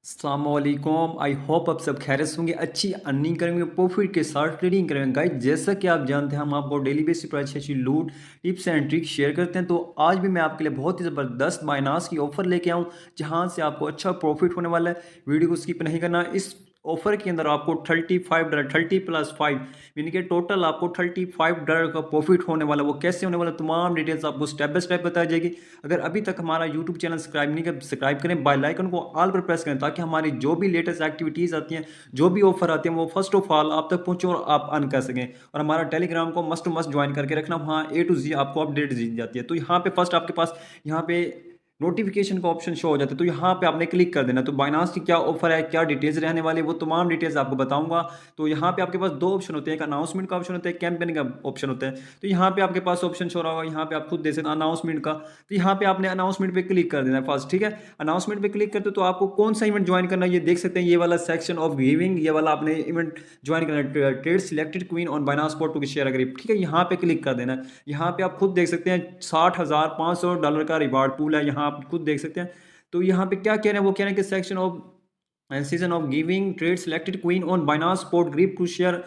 अस्सलामुअलैकुम। I hope आप सब खैरियत से होंगे, अच्छी अर्निंग करेंगे, प्रॉफिट के साथ ट्रेडिंग करेंगे। गाइस जैसा कि आप जानते हैं हम आपको डेली बेसिस पर अच्छी अच्छी लूट टिप्स एंड ट्रिक्स शेयर करते हैं। तो आज भी मैं आपके लिए बहुत ही ज़बरदस्त बाइनास की ऑफर लेके आऊँ जहां से आपको अच्छा प्रॉफिट होने वाला है। वीडियो को स्किप नहीं करना। इस ऑफर के अंदर आपको $35 30+5 यानी कि टोटल आपको $35 का प्रॉफिट होने वाला। वो कैसे होने वाला तमाम डिटेल्स आपको स्टेप बाय स्टेप बताई जाएगी। अगर अभी तक हमारा यूट्यूब चैनल सब्सक्राइब नहीं कर सब्सक्राइब करें, बेल आइकन को ऑल पर प्रेस करें ताकि हमारी जो भी लेटेस्ट एक्टिविटीज़ आती हैं, जो भी ऑफर आते हैं वो फर्स्ट ऑफ ऑल आप तक पहुंचे और आप अर्न कर सकें। और हमारा टेलीग्राम को मस्ट टू मस्ट ज्वाइन करके रखना, वहाँ ए टू जी आपको अपडेट दी जाती है। तो यहाँ पे फर्स्ट आपके पास यहाँ पे नोटिफिकेशन का ऑप्शन शो हो जाता है, तो यहाँ पे आपने क्लिक कर देना। तो बाइनांस की क्या ऑफर है, क्या डिटेल्स रहने वाले, वो तमाम डिटेल्स आपको बताऊंगा। तो यहाँ पे आपके पास दो ऑप्शन होते हैं, एक अनाउंसमेंट का ऑप्शन होता है, कैंपेन का ऑप्शन होता है। तो यहाँ पे आपके पास ऑप्शन शो रहा होगा, यहाँ पे आप खुद दे सकते हैं अनाउंसमेंट का। तो यहाँ पे आपने अनाउंसमेंट पे क्लिक कर देना है फर्स्ट, ठीक है। अनाउंसमेंट पे क्लिक करते हो तो आपको कौन सा इवेंट ज्वाइन करना है ये देख सकते हैं। ये वाला सेक्शन ऑफ गिविंग, ये वाला आपने इवेंट ज्वाइन करना है, trade selected coin on Binance spot to share grip, ठीक है। यहाँ पे क्लिक कर देना है। यहाँ पे आप खुद देख सकते हैं $60,500 का रिवार्ड पूल है, यहाँ आप खुद देख सकते हैं। तो यहाँ पे क्या कह रहे हैं, वो कह रहे हैं कि section of season of giving trade selected coin on Binance spot grip to share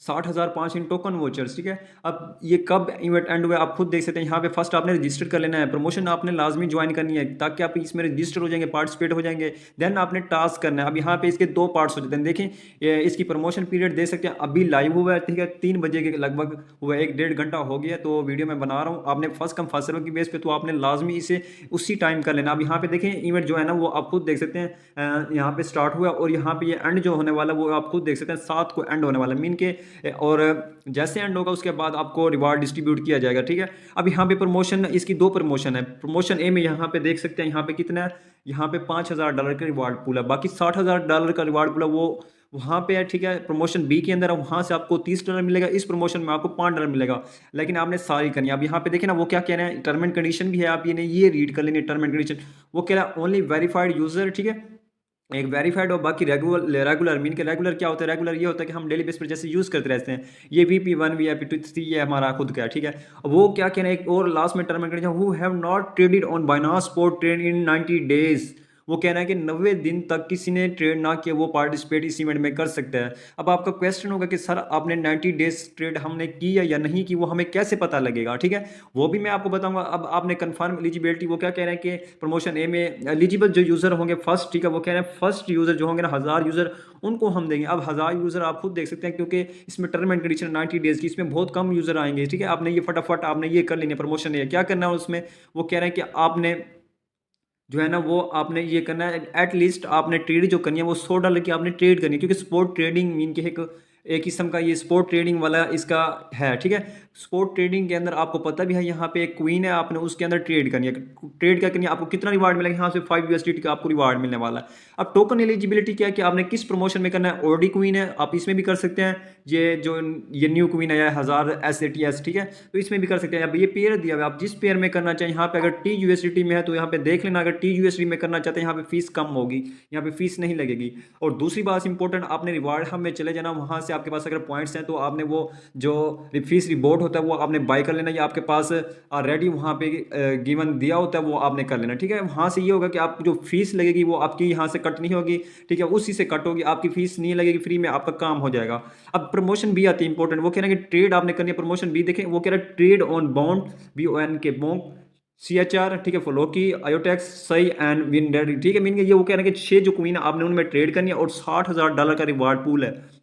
60,500 in token vouchers, ठीक है। अब ये कब इवेंट एंड हुआ आप खुद देख सकते हैं। यहाँ पे फर्स्ट आपने रजिस्टर कर लेना है, प्रमोशन आपने लाजमी ज्वाइन करनी है ताकि आप इसमें रजिस्टर हो जाएंगे, पार्टिसिपेट हो जाएंगे। देन आपने टास्क करना है। अब यहाँ पे इसके दो पार्ट्स हो जाते हैं, देखें इसकी प्रमोशन पीरियड देख सकते हैं अभी लाइव हुआ है, ठीक है। 3 बजे के लगभग हुआ, 1-1.5 घंटा हो गया। तो वीडियो मैं बना रहा हूँ, आपने फर्स्ट कम फर्स्ट सर्व की बेस पे तो आपने लाजमी इसे उसी टाइम कर लेना। अब यहाँ पे देखें इवेंट जो है ना वो आप खुद देख सकते हैं, यहाँ पे स्टार्ट हुआ और यहाँ पे ये एंड जो होने वाला वो आप खुद देख सकते हैं, 7 को एंड होने वाला मीन के। और जैसे एंड होगा उसके बाद आपको रिवार्ड डिस्ट्रीब्यूट किया जाएगा, ठीक है। अब यहाँ पे प्रमोशन, इसकी दो प्रमोशन है। प्रमोशन ए में यहाँ पे देख सकते हैं, यहाँ पे कितना है, यहाँ पे $5,000 का रिवार्ड पूल है, बाकी $60,000 का रिवार्ड पूल है वो वहाँ पे है, ठीक है। प्रमोशन बी के अंदर वहाँ से आपको $30 मिलेगा, इस प्रमोशन में आपको $5 मिलेगा। लेकिन आपने सारी करनी है। अब यहाँ पे देखें ना वो क्या कह रहे हैं, टर्म एंड कंडीशन भी है, आप ये रीड कर लेंगे टर्म एंड कंडीशन। वो कह रहा है ओनली वेरीफाइड यूजर, ठीक है, एक वेरीफाइड और बाकी रेगुलर मीन के रेगुलर क्या होता है, रेगुलर ये होता है कि हम डेली बेस पर जैसे यूज़ करते रहते हैं। ये VP1 VIP2 ये हमारा खुद का है, ठीक है। वो क्या कहना है, एक और लास्ट में term and condition, who have not traded on Binance spot trade in 90 days. वो कह रहा है कि 90 दिन तक किसी ने ट्रेड ना किया वो पार्टिसिपेट इस इवेंट में कर सकता है। अब आपका क्वेश्चन होगा कि सर आपने 90 डेज ट्रेड हमने किया या नहीं की, वो हमें कैसे पता लगेगा, ठीक है। वो भी मैं आपको बताऊंगा। अब आपने कंफर्म एलिजिबिलिटी, वो क्या कह रहे हैं कि प्रमोशन ए में एलिजिबल जो यूज़र होंगे फर्स्ट, ठीक है, वो कह रहे हैं फर्स्ट यूज़र जो होंगे ना 1000 यूज़र उनको हम देंगे। अब 1000 यूज़र आप खुद देख सकते हैं क्योंकि इसमें टर्म एंड कंडीशन 90 डेज़ की, इसमें बहुत कम यूज़र आएंगे, ठीक है। आपने ये फटाफट आपने ये कर लेंगे। प्रमोशन है क्या करना है उसमें, वो कह रहे हैं कि आपने जो है ना वो आपने ये करना है, एटलीस्ट आपने ट्रेड जो करनी है वो $100 की आपने ट्रेड करनी है, क्योंकि स्पोर्ट ट्रेडिंग मीन के एक किस्म का ये स्पोर्ट ट्रेडिंग वाला इसका है, ठीक है। स्पोर्ट ट्रेडिंग के अंदर आपको पता भी है यहाँ पे एक क्वीन है, आपने उसके अंदर ट्रेड करनी है। ट्रेड क्या करनी है, आपको कितना रिवार्ड मिलेगा, यहाँ से 5 USDT का आपको रिवार्ड मिलने वाला है। अब टोकन एलिजिबिलिटी क्या है कि आपने किस प्रमोशन में करना है। ऑलरेडी क्वीन है, आप इसमें भी कर सकते हैं। ये जो ये न्यू क्वीन है 1000 SATS, ठीक है, तो इसमें भी कर सकते हैं। अब ये पेयर दिया हुआ है, आप जिस पेयर में करना चाहें। यहाँ पे अगर TUSDT में है तो यहाँ पे देख लेना, अगर TUSD में करना चाहते हैं यहाँ पे फीस कम होगी, यहाँ पे फीस नहीं लगेगी। और दूसरी बात इंपॉर्टेंट, आपने रिवार्ड हम में चले जाना, वहाँ से आपके पास अगर पॉइंट्स हैं तो आपने वो जो फीस रिबोर्ड होता है वो आपने बाय कर लेना, या आपके पास ऑलरेडी वहाँ पे गिवन दिया होता है वो आपने कर लेना, ठीक है। वहाँ से ये होगा कि आप जो फीस लगेगी वो आपकी यहाँ से कट नहीं होगी, ठीक है, उसी से कट होगी, आपकी फीस नहीं लगेगी, फ्री में आपका काम हो जाएगा। अब प्रमोशन बी आती है इंपॉर्टेंट, वो कह रहे हैं कि ट्रेड आपने करनी है। प्रमोशन बी देखें, वो कह रहा है ट्रेड ऑन बॉन्ड BON के बॉन्ड CHR, ठीक है, फ्लोकी आयोटेक्स सही एंड विन रेडी, ठीक है। मीन ये वो कह रहे हैं कि 6 जो क्वीन आपने उनमें ट्रेड करनी है और $60,000 का रिवार्ड पूल है।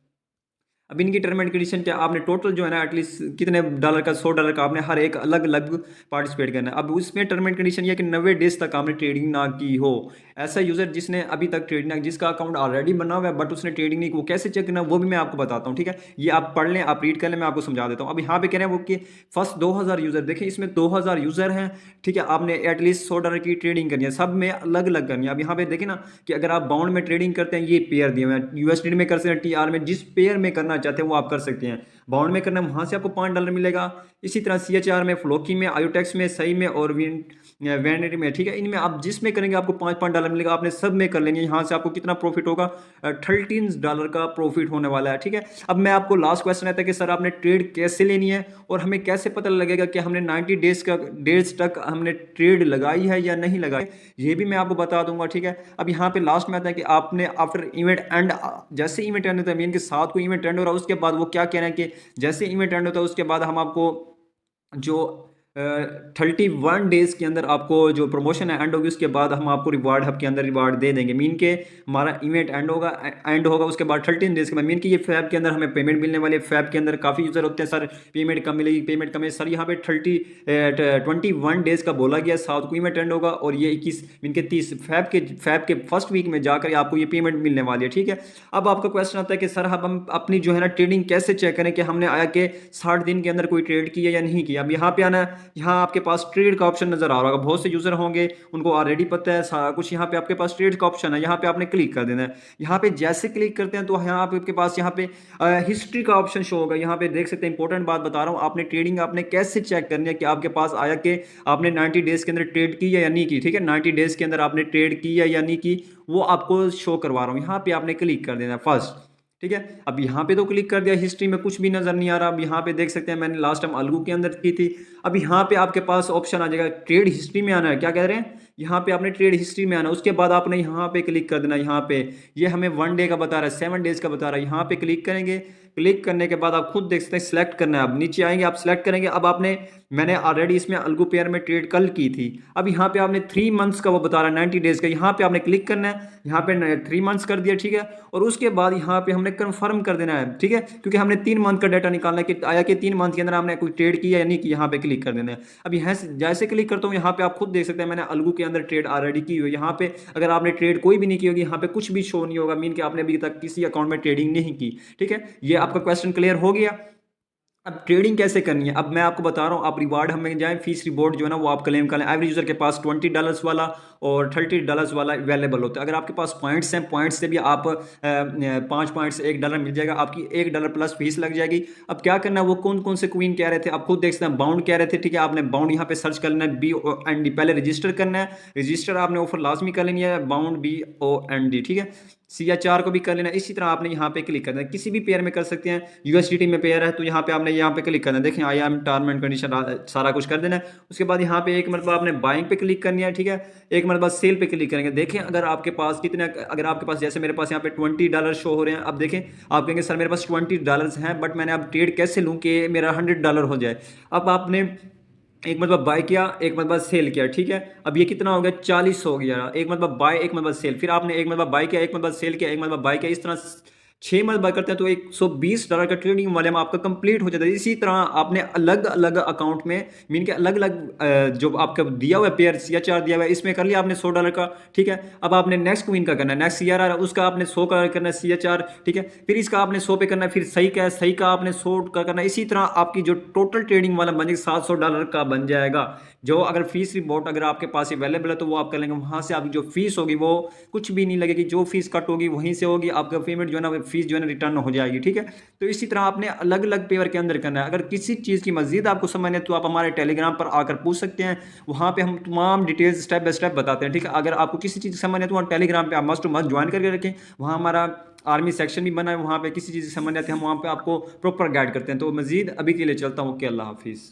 अब इनकी टर्म एंड कंडीशन क्या, आपने टोटल जो है ना एटलीस्ट कितने डॉलर का, $100 का आपने हर एक अलग अलग पार्टिसिपेट करना है। अब उसमें टर्म एंड कंडीशन ये कि 90 डेज तक आपने ट्रेडिंग ना की हो। ऐसा यूज़र जिसने अभी तक ट्रेडिंग ना, जिसका अकाउंट ऑलरेडी बना हुआ है बट उसने ट्रेडिंग नहीं की, वो कैसे चेक करना वो भी मैं आपको बताता हूँ, ठीक है। ये आप पढ़ लें, आप रीड कर लें, मैं आपको समझा देता हूँ। अब यहाँ पे कह रहे हैं वो कि फर्स्ट 2000 यूज़र, देखिए इसमें 2000 यूज़र हैं, ठीक है। आपने एटलीस्ट $100 की ट्रेडिंग करनी है, सब में अलग अलग करनी है। अब यहाँ पे देखें ना कि अगर आप बाउंड में ट्रेडिंग करते हैं, ये पेयर दिए हुए हैं, USD में कर सकते हैं, TR में, जिस पेयर में करना चाहते हैं वो आप कर सकते हैं। बाउंड में करना वहां से आपको $5 मिलेगा। इसी तरह CHR में, फ्लोकी में, आयोटेक्स में, सही में और विन वेनेरी में, ठीक है। इनमें आप जिसमें करेंगे आपको $5 मिलेगा, आपने सब में कर लेंगे, यहाँ से आपको कितना प्रॉफिट होगा, $13 का प्रॉफिट होने वाला है, ठीक है। अब मैं आपको लास्ट क्वेश्चन आता है कि सर आपने ट्रेड कैसे लेनी है और हमें कैसे पता लगेगा कि हमने 90 डेज तक हमने ट्रेड लगाई है या नहीं लगाई, ये भी मैं आपको बता दूंगा, ठीक है। अब यहाँ पे लास्ट में आता है कि आपने आफ्टर इवेंट एंड, जैसे इवेंट एंड होता है मीन के साथ को इवेंट एंड हो रहा है, उसके बाद वो क्या कह रहे हैं कि जैसे इवेंट एंड होता है उसके बाद हम आपको जो 31 डेज के अंदर आपको जो प्रमोशन एंड होगी उसके बाद हम आपको रिवार्ड हब के अंदर रिवार्ड दे देंगे, मीन के हमारा इवेंट एंड होगा उसके बाद 13 डेज के बाद, मीन कि ये फैब के अंदर हमें पेमेंट मिलने वाली है। फैब के अंदर काफ़ी यूज़र होते हैं सर पेमेंट कम मिलेगी, पेमेंट कम है सर, यहाँ पे 21 डेज का बोला गया, 7 को इवेंट एंड होगा और ये 21 मीन के 30 फैब के फर्स्ट वीक में जाकर आपको ये पेमेंट मिलने वाली है, ठीक है। अब आपका क्वेश्चन आता है कि सर हम अपनी जो है ना ट्रेडिंग कैसे चेक करें कि हमने आया कि 60 दिन के अंदर कोई ट्रेड किया या नहीं किया। अब यहाँ पे आना, यहाँ आपके पास ट्रेड का ऑप्शन नजर आ रहा होगा, बहुत से यूजर होंगे उनको ऑलरेडी पता है सारा कुछ। यहाँ पे आपके पास ट्रेड का ऑप्शन है, यहाँ पे आपने क्लिक कर देना है। यहाँ पे जैसे क्लिक करते हैं तो यहाँ पे आपके पास यहाँ पे हिस्ट्री का ऑप्शन शो होगा, यहाँ पे देख सकते हैं। इंपॉर्टेंट बात बता रहा हूँ, आपने ट्रेडिंग आपने कैसे चेक करनी है कि आपके पास आया कि आपने 90 डेज के अंदर ट्रेड की या नहीं की, ठीक है। 90 डेज के अंदर आपने ट्रेड की या नहीं की वो आपको शो करवा रहा हूँ, यहाँ पे आपने क्लिक कर देना है फर्स्ट, ठीक है। अब यहाँ पे तो क्लिक कर दिया, हिस्ट्री में कुछ भी नजर नहीं आ रहा। अब यहाँ पे देख सकते हैं मैंने लास्ट टाइम अलगू के अंदर की थी। अब यहाँ पे आपके पास ऑप्शन आ जाएगा ट्रेड हिस्ट्री में आना है, क्या कह रहे हैं, यहाँ पे आपने ट्रेड हिस्ट्री में आना, उसके बाद आपने यहाँ पे क्लिक कर देना। यहाँ पे ये हमें 1 डे का बता रहा है, 7 डेज का बता रहा है, यहाँ पे क्लिक करेंगे। क्लिक करने के बाद आप खुद देख सकते हैं सिलेक्ट करना है, अब नीचे आएंगे आप सिलेक्ट करेंगे। अब आपने, मैंने ऑलरेडी इसमें अलगू पेयर में ट्रेड कल की थी। अब यहाँ पे आपने 3 मंथ्स का वो बता रहा है 90 डेज का, यहाँ पे आपने क्लिक करना है, यहाँ पे 3 मंथ्स कर दिया, ठीक है। और उसके बाद यहाँ पे हमने कंफर्म कर देना है, ठीक है, क्योंकि हमने 3 मंथ का डाटा निकालना है कि आया कि 3 मंथ के अंदर हमने कोई ट्रेड किया या नहीं किया, यहाँ पे क्लिक कर देना है। अब यहाँ से जैसे क्लिक करता हूँ यहाँ पे आप खुद देख सकते हैं मैंने अलगू के अंदर ट्रेड ऑलरेडी की हुई है। यहाँ पे अगर आपने ट्रेड कोई भी नहीं की होगी यहाँ पे कुछ भी शो नहीं होगा, मीन कि आपने अभी तक किसी अकाउंट में ट्रेडिंग नहीं की, ठीक है। ये आपका क्वेश्चन क्लियर हो गया। अब ट्रेडिंग कैसे करनी है, अब मैं आपको बता रहा हूँ। आप रिवार्ड हमें जाए, फीस रिवॉर्ड जो है ना वो आप क्लेम कर लें। एवरेज यूजर के पास $20 वाला और $30 वाला अवेलेबल होता है। अगर आपके पास पॉइंट्स हैं, पॉइंट्स से भी आप 5 पॉइंट्स $1 मिल जाएगा, आपकी $1 प्लस फीस लग जाएगी। अब क्या करना है, वो कौन कौन से क्वीन कह रहे थे आप खुद देख सकते हैं, बाउंड कह रहे थे, ठीक है। आपने बाउंड यहाँ पे सर्च कर लेना है, BOND, पहले रजिस्टर करना है, रजिस्टर आपने ऑफर लाजमी कर लेनी है, बाउंड BOND, ठीक है। CHR को भी कर लेना। इसी तरह आपने यहाँ पे क्लिक करना है, किसी भी पेयर में कर सकते हैं। USDT में पेयर है तो यहाँ पे आपने यहाँ पे क्लिक करना है, देखें I am term and condition सारा कुछ कर देना है। उसके बाद यहाँ पे एक मरतबा आपने बाइंग पे क्लिक करनी है, ठीक है। एक मरतबा सेल पे क्लिक करेंगे। देखें अगर आपके पास कितने, अगर आपके पास जैसे मेरे पास यहाँ पे $20 शो हो रहे हैं। अब देखें आप कहेंगे सर मेरे पास $20 हैं बट मैंने अब ट्रेड कैसे लूँ कि मेरा $100 हो जाए। अब आपने एक मतलब बाय किया, एक मतलब सेल किया, ठीक है। अब ये कितना हो गया, 40 हो गया। एक मतलब बाय, एक मतलब सेल, फिर आपने एक मतलब बाय किया, एक मतलब सेल किया, एक मतलब बाय किया, इस तरह 6 मंथ बाय करते हैं तो $120 का ट्रेडिंग वॉल्यूम आपका कंप्लीट हो जाता है। इसी तरह आपने अलग अलग अकाउंट में मीन के अलग अलग जो आपका दिया हुआ है पेयर CHR दिया हुआ है इसमें कर लिया आपने $100 का, ठीक है। अब आपने नेक्स्ट क्वीन का करना है, नेक्स्ट CRR उसका आपने 100 का करना है CHR, ठीक है। फिर इसका आपने 100 पे करना है, फिर सही का है, सही का आपने 100 का करना है। इसी तरह आपकी जो टोटल ट्रेडिंग वाला बन जाएगा $700 का बन जाएगा। जो अगर फीस रिपोर्ट अगर आपके पास अवेलेबल है तो वो आप कर लेंगे, वहां से आपकी जो फीस होगी वो कुछ भी नहीं लगेगी, जो फीस कट होगी वहीं से होगी, आपका पेमेंट जो है ना फीस जो है ना रिटर्न हो जाएगी, ठीक है। तो इसी तरह आपने अलग अलग पेयर के अंदर करना है। अगर किसी चीज़ की मजीद आपको समझ है तो आप हमारे टेलीग्राम पर आकर पूछ सकते हैं, वहाँ पे हम तमाम डिटेल्स स्टेप बाय स्टेप बताते हैं, ठीक है। अगर आपको किसी चीज़ की समझ है तो वहाँ टेलीग्राम पे आप मस्ट टू मस्ट ज्वाइन करके रखें, वहाँ हमारा आर्मी सेक्शन भी बना है, वहाँ पे किसी चीज़ की समझ आती है हम वहाँ पे आपको प्रॉपर गाइड करते हैं। तो मजीद अभी के लिए चलता हूँ, ओके, अल्लाह हाफिज़।